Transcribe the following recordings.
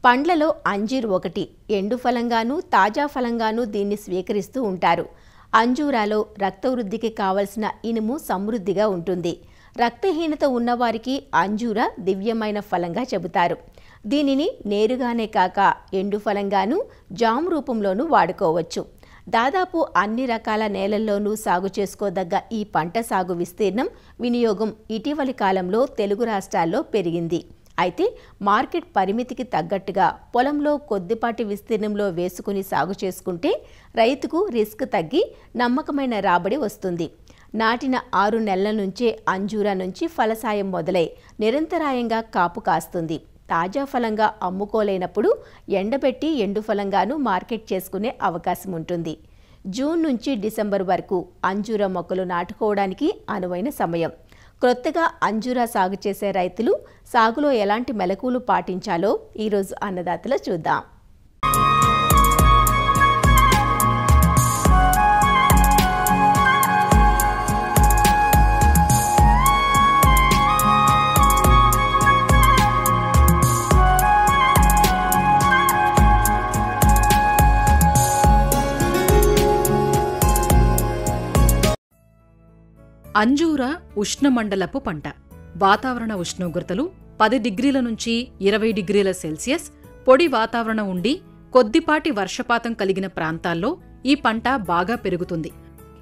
పండ్లలో అంజీర్ ఒకటి. ఎండు ఫలంగాను తాజా ఫలంగాను దీన్ని స్వీకరిస్తూ ఉంటారు. అంజూరాలో రక్తవృద్ధికి కావలసిన ఇనుము సమృద్ధిగా ఉంటుంది. రక్తహీనత ఉన్నవారికి అంజూర దివ్యమైన ఫలంగా చెబుతారు. దీనిని నేరుగానే కాక ఎండు ఫలంగాను జామ్ రూపంలోనూ వాడుకోవచ్చు. దాదాపు అన్ని రకాల నేలల్లోనూ సాగు చేసుకోదగ్గ ఈ పంట సాగు విస్తీర్ణం, వినియోగం ఇటీవలి కాలంలో తెలుగు రాష్ట్రాల్లో పెరిగింది. అయితే మార్కెట్ పరిమితికి తగ్గట్టుగా పొలంలో కొద్దిపాటి విస్తీర్ణంలో వేసుకుని సాగు చేసుకుంటే రైతుకు రిస్క్ తగ్గి నమ్మకమైన రాబడి వస్తుంది. నాటిన 6 నెలల నుంచే అంజూరా నుంచి ఫలసాయం మొదలై నిరంతరాయంగా కాపు కాస్తుంది. తాజా ఫలంగా అమ్ముకోలేనప్పుడు ఎండబెట్టి ఎండు ఫలంగాను మార్కెట్ చేసుకునే అవకాశం ఉంటుంది. జూన్ నుంచి డిసెంబర్ వరకు అంజూరా మొక్కలు నాటుకోవడానికి అనువైన సమయం. క్రొత్తగా అంజూరా సాగు చేసే రైతులు సాగులో ఎలాంటి మెలకువలు పాటించాలో ఈరోజు అన్నదాతలో చూద్దాం. అంజూరా ఉష్ణమండలపు పంట. వాతావరణ ఉష్ణోగ్రతలు 10 డిగ్రీల నుంచి 20 డిగ్రీల సెల్సియస్, పొడి వాతావరణం ఉండి కొద్దిపాటి వర్షపాతం కలిగిన ప్రాంతాల్లో ఈ పంట బాగా పెరుగుతుంది.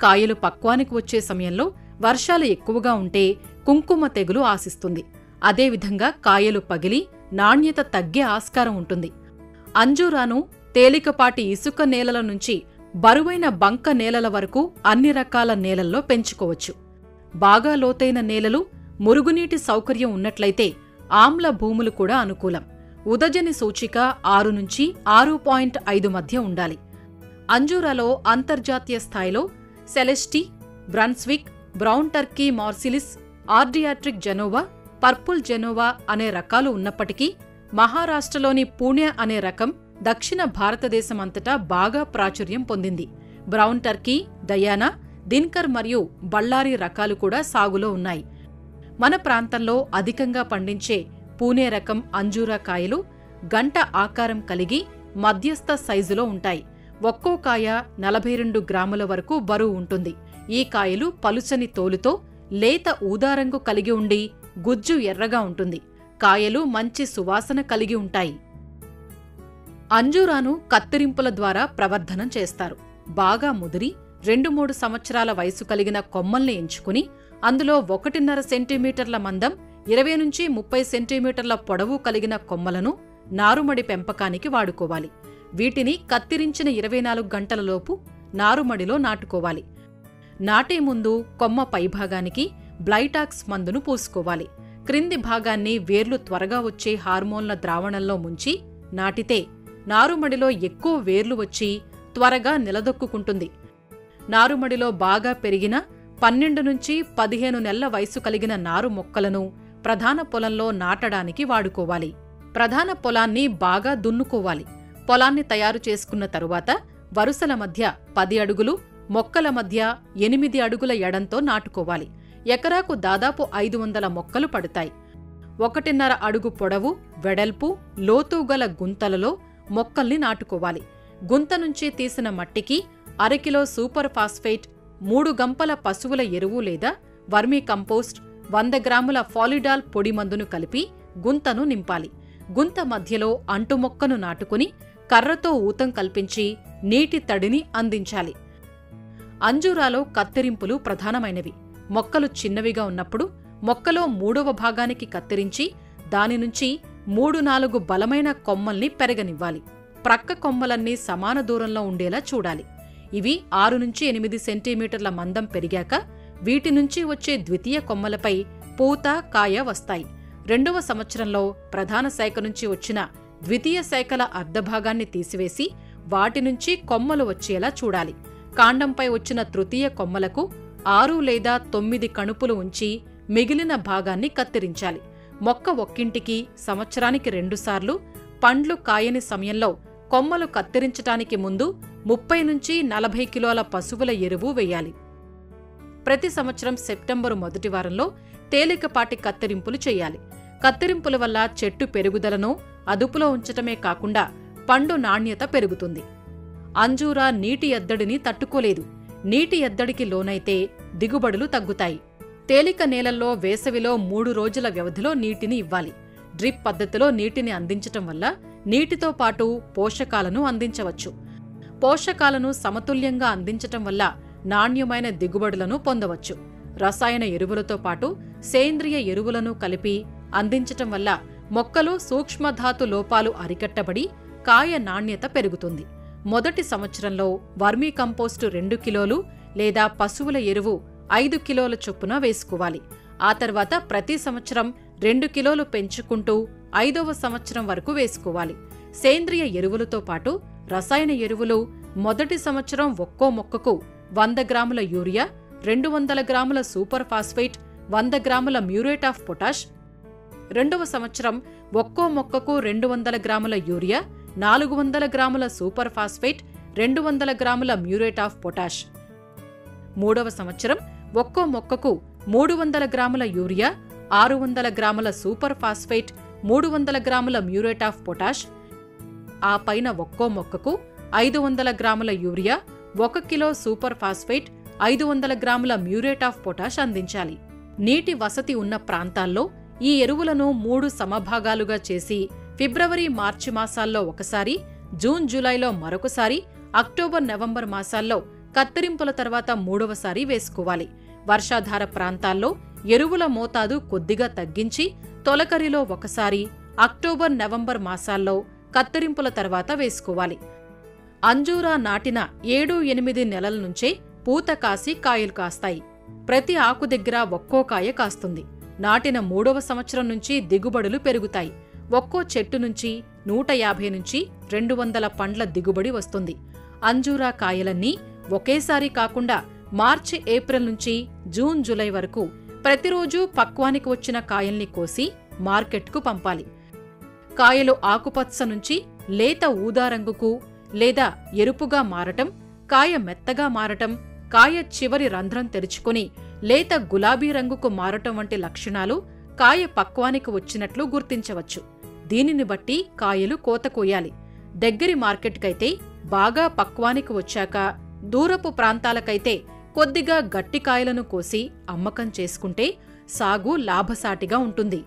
కాయలు పక్వానికి వచ్చే సమయంలో వర్షాలు ఎక్కువగా ఉంటే కుంకుమ తెగులు ఆశిస్తుంది. అదేవిధంగా కాయలు పగిలి నాణ్యత తగ్గే ఆస్కారం ఉంటుంది. అంజూరాను తేలికపాటి ఇసుక నేలల నుంచి బరువైన బంక నేలల వరకు అన్ని రకాల నేలల్లో పెంచుకోవచ్చు. బాగా లోతైన నేలలు, మురుగునీటి సౌకర్యం ఉన్నట్లయితే ఆమ్ల భూములు కూడా అనుకూలం. ఉదజని సూచిక 6 నుంచి 6.5 మధ్య ఉండాలి. అంజూరాలో అంతర్జాతీయ స్థాయిలో Celeste, Brunswick, Brown Turkey Marseilles, Adriatic Genoa, Purple Genoa అనే రకాలు ఉన్నప్పటికీ మహారాష్ట్రలోని పూణె అనే రకం దక్షిణ భారతదేశం అంతటా బాగా ప్రాచుర్యం పొందింది. బ్రౌన్ టర్కీ, దయానా, దిన్కర్ మరియు బళ్ళారి రకాలు కూడా సాగులో ఉన్నాయి. మన ప్రాంతంలో అధికంగా పండించే పూణే రకం అంజూరా కాయలు గంట ఆకారం కలిగి మధ్యస్థ సైజులో ఉంటాయి. ఒక్కో కాయ 42 గ్రాముల వరకు బరువు ఉంటుంది. ఈ కాయలు పలుచని తోలుతో లేత ఊదారంగు కలిగి ఉండి గుజ్జు ఎర్రగా ఉంటుంది. కాయలు మంచి సువాసన కలిగి ఉంటాయి. అంజూరాను కత్తిరింపుల ద్వారా ప్రవర్ధనం చేస్తారు. బాగా ముదిరి 2-3 సంవత్సరాల వయసు కలిగిన కొమ్మల్ని ఎంచుకుని అందులో 1.5 సెంటీమీటర్ల మందం, 20 నుంచి 30 సెంటీమీటర్ల పొడవు కలిగిన కొమ్మలను నారుమడి పెంపకానికి వాడుకోవాలి. వీటిని కత్తిరించిన 24 గంటలలోపు నారుమడిలో నాటుకోవాలి. నాటే ముందు కొమ్మ పైభాగానికి బ్లైటాక్స్ మందును పూసుకోవాలి. క్రింది భాగాన్ని వేర్లు త్వరగా వచ్చే హార్మోన్ల ద్రావణంలో ముంచి నాటితే నారుమడిలో ఎక్కువ వేర్లు వచ్చి త్వరగా నిలదొక్కుంటుంది. నారుమడిలో బాగా పెరిగిన 12 నుంచి 15 నెలల వయసు కలిగిన నారు మొక్కలను ప్రధాన పొలంలో నాటడానికి వాడుకోవాలి. ప్రధాన పొలాన్ని బాగా దున్నుకోవాలి. పొలాన్ని తయారు చేసుకున్న తరువాత వరుసల మధ్య 10 అడుగులు, మొక్కల మధ్య 8 అడుగుల ఎడంతో నాటుకోవాలి. ఎకరాకు దాదాపు 500 మొక్కలు పడతాయి. 1.5 అడుగు పొడవు, వెడల్పు, లోతు గల గుంతలలో మొక్కల్ని నాటుకోవాలి. గుంత నుంచి తీసిన మట్టికి 1/2 కిలో సూపర్ ఫాస్ఫేట్, 3 గంపల పశువుల ఎరువు లేదా వర్మీ కంపోస్ట్, 100 గ్రాముల ఫాలిడాల్ పొడి మందును కలిపి గుంతను నింపాలి. గుంత మధ్యలో అంటుమొక్కను నాటుకుని కర్రతో ఊతం కల్పించి నీటి తడిని అందించాలి. అంజూరాలో కత్తిరింపులు ప్రధానమైనవి. మొక్కలు చిన్నవిగా ఉన్నప్పుడు మొక్కలో 3వ భాగానికి కత్తిరించి దాని నుంచి 3-4 బలమైన కొమ్మల్ని పెరగనివ్వాలి. ప్రక్క కొమ్మలన్నీ సమాన దూరంలో ఉండేలా చూడాలి. ఇవి 6 నుంచి 8 సెంటీమీటర్ల మందం పెరిగాక వీటి నుంచి వచ్చే ద్వితీయ కొమ్మలపై పూత, కాయ వస్తాయి. 2వ సంవత్సరంలో ప్రధాన శాఖ నుంచి వచ్చిన ద్వితీయ శాఖల అర్ధభాగాన్ని తీసివేసి వాటి నుంచి కొమ్మలు వచ్చేలా చూడాలి. కాండంపై వచ్చిన తృతీయ కొమ్మలకు 6 లేదా 9 కణుపులు ఉంచి మిగిలిన భాగాన్ని కత్తిరించాలి. మొక్క ఒక్కింటికి సంవత్సరానికి 2 సార్లు పండ్లు కాయని సమయంలో కొమ్మలు కత్తిరించటానికి ముందు 30 నుంచి 40 కిలోల పశువుల ఎరువు వేయాలి. ప్రతి సంవత్సరం సెప్టెంబరు మొదటి వారంలో తేలికపాటి కత్తిరింపులు చేయాలి. కత్తిరింపుల వల్ల చెట్టు పెరుగుదలను, అదుపులో ఉంచటమే కాకుండా పండు నాణ్యత పెరుగుతుంది. అంజూరా నీటి ఎద్దడిని తట్టుకోలేదు. నీటి ఎద్దడికి లోనైతే దిగుబడులు తగ్గుతాయి. తేలిక నేలల్లో వేసవిలో 3 రోజుల వ్యవధిలో నీటిని ఇవ్వాలి. డ్రిప్ పద్ధతిలో నీటిని అందించటం వల్ల నీటితో పాటు పోషకాలను అందించవచ్చు. పోషకాలను సమతుల్యంగా అందించటం వల్ల నాణ్యమైన దిగుబడులను పొందవచ్చు. రసాయన ఎరువులతో పాటు సేంద్రియ ఎరువులను కలిపి అందించటం వల్ల మొక్కలు సూక్ష్మధాతు లోపాలు అరికట్టబడి కాయ నాణ్యత పెరుగుతుంది. మొదటి సంవత్సరంలో వర్మీ కంపోస్టు 2 కిలోలు లేదా పశువుల ఎరువు 5 కిలోల చొప్పున వేసుకోవాలి. ఆ తర్వాత ప్రతి సంవత్సరం 2 కిలోలు పెంచుకుంటూ 5వ సంవత్సరం వరకు వేసుకోవాలి. సేంద్రియ ఎరువులతో పాటు రసాయన ఎరువులు మొదటి సంవత్సరం ఒక్కో మొక్కకు 100 గ్రాముల యూరియా, 200 గ్రాముల సూపర్ ఫాస్ఫేట్, 100 గ్రాముల మ్యూరేట్ ఆఫ్ పొటాష్. రెండవ సంవత్సరం ఒక్కో మొక్కకు 200 గ్రాముల యూరియా, 400 గ్రాముల సూపర్ ఫాస్ఫేట్, 200 గ్రాముల మ్యూరేట్ ఆఫ్ పొటాష్. మూడవ సంవత్సరం ఒక్కో మొక్కకు 300 గ్రాముల యూరియా, 600 గ్రాముల సూపర్ ఫాస్ఫేట్, 300 గ్రాముల మ్యూరేట్ ఆఫ్ పొటాష్. ఆ పైన ఒక్కో మొక్కకు 500 గ్రాముల యూరియా, 1 కిలో సూపర్ ఫాస్ఫేట్, 500 గ్రాముల మ్యూరేట్ ఆఫ్ పొటాష్ అందించాలి. నీటి వసతి ఉన్న ప్రాంతాల్లో ఈ ఎరువులను 3 సమభాగాలుగా చేసి ఫిబ్రవరి మార్చి మాసాల్లో ఒకసారి, జూన్ జూలైలో మరొకసారి, అక్టోబర్ నవంబర్ మాసాల్లో కత్తిరింపుల తర్వాత 3వసారి వేసుకోవాలి. వర్షాధార ప్రాంతాల్లో ఎరువుల మోతాదు కొద్దిగా తగ్గించి తొలకరిలో ఒకసారి, అక్టోబర్ నవంబర్ మాసాల్లో కత్తిరింపుల తర్వాత వేసుకోవాలి. అంజూరా నాటిన 7-8 నెలల నుంచే పూత కాసి కాయలు కాస్తాయి. ప్రతి ఆకు దగ్గర ఒక్కో కాయ కాస్తుంది. నాటిన 3వ సంవత్సరం నుంచి దిగుబడులు పెరుగుతాయి. ఒక్కో చెట్టు నుంచి 150 నుంచి 200 పండ్ల దిగుబడి వస్తుంది. అంజూరా కాయలన్నీ ఒకేసారి కాకుండా మార్చి ఏప్రిల్ నుంచి జూన్ జూలై వరకు ప్రతిరోజూ పక్వానికి వచ్చిన కాయల్ని కోసి మార్కెట్కు పంపాలి. కాయలు ఆకుపచ్చ నుంచి లేత ఊదా రంగుకు లేదా ఎరుపుగా మారటం, కాయ మెత్తగా మారటం, కాయ చివరి రంధ్రం తెరుచుకుని లేత గులాబీ రంగుకు మారటం వంటి లక్షణాలు కాయ పక్వానికి వచ్చినట్లు గుర్తించవచ్చు. దీనిని బట్టి కాయలు కోత కోయాలి. దగ్గరి మార్కెట్కైతే బాగా పక్వానికి వచ్చాక, దూరపు ప్రాంతాలకైతే కొద్దిగా గట్టి కాయలను కోసి అమ్మకం చేసుకుంటే సాగు లాభసాటిగా ఉంటుంది.